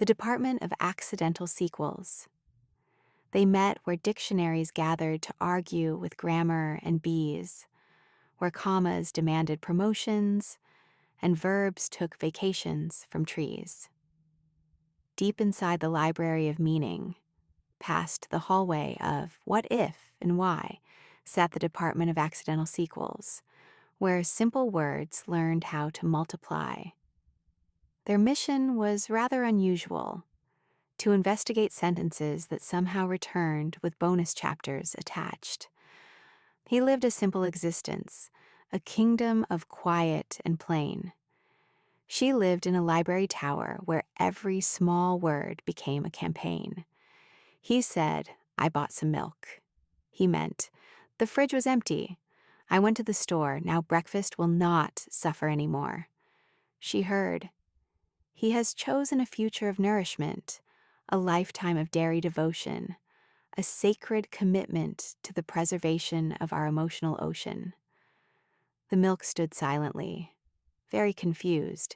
the Department of Accidental Sequels. They met where dictionaries gathered to argue with grammar and bees, where commas demanded promotions and verbs took vacations from trees. Deep inside the library of meaning, past the hallway of what if and why, sat the Department of Accidental Sequels, where simple words learned how to multiply. Their mission was rather unusual: to investigate sentences that somehow returned with bonus chapters attached. He lived a simple existence, a kingdom of quiet and plain. She lived in a library tower where every small word became a campaign. He said, "I bought some milk." He meant, "The fridge was empty. I went to the store. Now breakfast will not suffer anymore." She heard, "He has chosen a future of nourishment, a lifetime of dairy devotion, a sacred commitment to the preservation of our emotional ocean." The milk stood silently, very confused.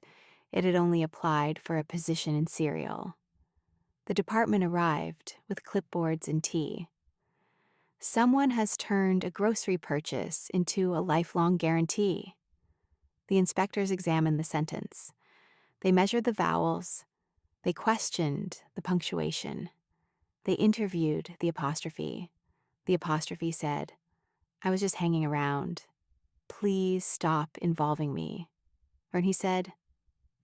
It had only applied for a position in cereal. The department arrived with clipboards and tea. "Someone has turned a grocery purchase into a lifelong guarantee." The inspectors examined the sentence. They measured the vowels. They questioned the punctuation. They interviewed the apostrophe. The apostrophe said, "I was just hanging around. Please stop involving me." Or he said,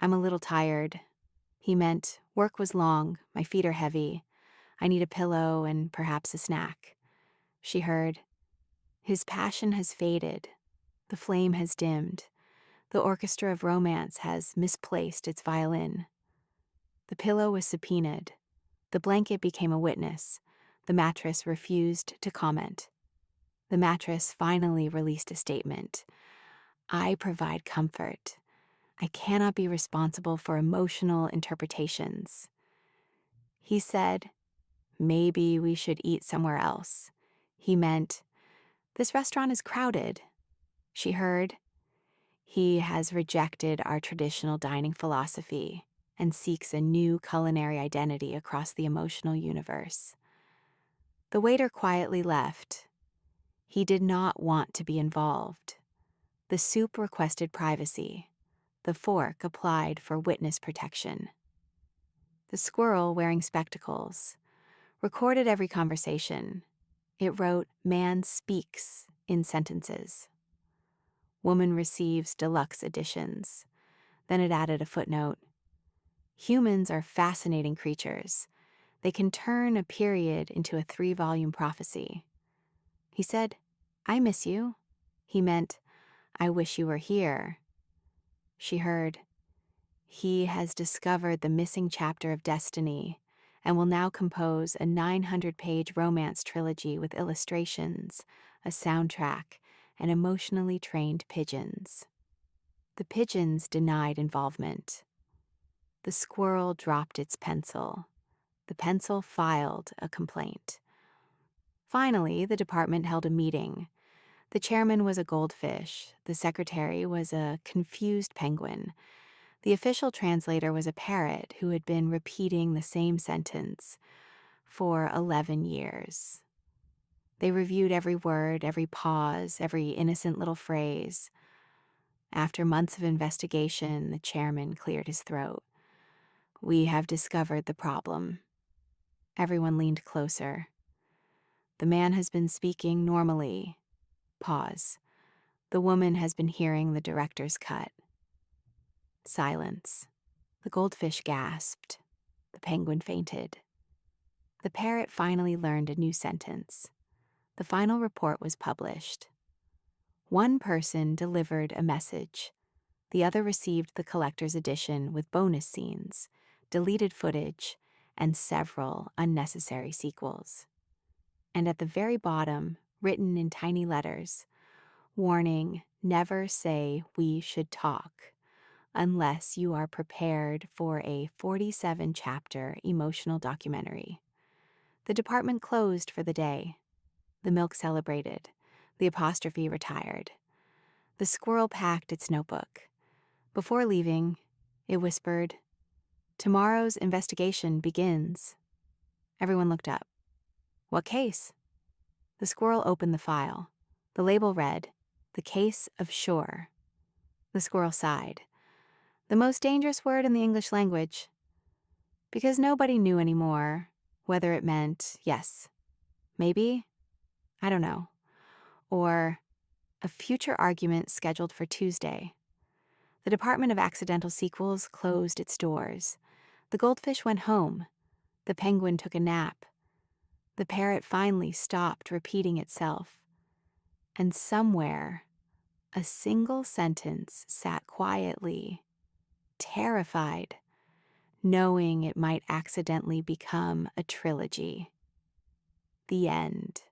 "I'm a little tired." He meant, "Work was long, my feet are heavy. I need a pillow and perhaps a snack." She heard, "His passion has faded. The flame has dimmed. The orchestra of romance has misplaced its violin." The pillow was subpoenaed. The blanket became a witness. The mattress refused to comment. The mattress finally released a statement. "I provide comfort. I cannot be responsible for emotional interpretations." He said, "Maybe we should eat somewhere else." He meant, "This restaurant is crowded." She heard, "He has rejected our traditional dining philosophy and seeks a new culinary identity across the emotional universe." The waiter quietly left. He did not want to be involved. The soup requested privacy. The fork applied for witness protection. The squirrel, wearing spectacles, recorded every conversation. It wrote, "Man speaks" in sentences. "Woman receives deluxe editions." Then it added a footnote. "Humans are fascinating creatures. They can turn a period into a 3-volume prophecy." He said, "I miss you." He meant, "I wish you were here." She heard, "He has discovered the missing chapter of destiny and will now compose a 900-page romance trilogy with illustrations, a soundtrack, and emotionally trained pigeons." The pigeons denied involvement. The squirrel dropped its pencil. The pencil filed a complaint. Finally, the department held a meeting. The chairman was a goldfish. The secretary was a confused penguin. The official translator was a parrot who had been repeating the same sentence for 11 years. They reviewed every word, every pause, every innocent little phrase. After months of investigation, the chairman cleared his throat. "We have discovered the problem." Everyone leaned closer. "The man has been speaking normally." Pause. "The woman has been hearing the director's cut." Silence. The goldfish gasped. The penguin fainted. The parrot finally learned a new sentence. The final report was published. One person delivered a message. The other received the collector's edition with bonus scenes, deleted footage, and several unnecessary sequels. And at the very bottom, written in tiny letters, warning: "Never say we should talk unless you are prepared for a 47-chapter emotional documentary." The department closed for the day. The milk celebrated. The apostrophe retired. The squirrel packed its notebook. Before leaving, it whispered, Tomorrow's investigation begins. Everyone looked up. What case? The squirrel opened the file. The label read, "The Case of Shore." The squirrel sighed. The most dangerous word in the English language. Because nobody knew anymore whether it meant yes, maybe, I don't know, or a future argument scheduled for Tuesday. The Department of Accidental Sequels closed its doors. The goldfish went home. The penguin took a nap. The parrot finally stopped repeating itself. And somewhere, a single sentence sat quietly, terrified, knowing it might accidentally become a trilogy. The end.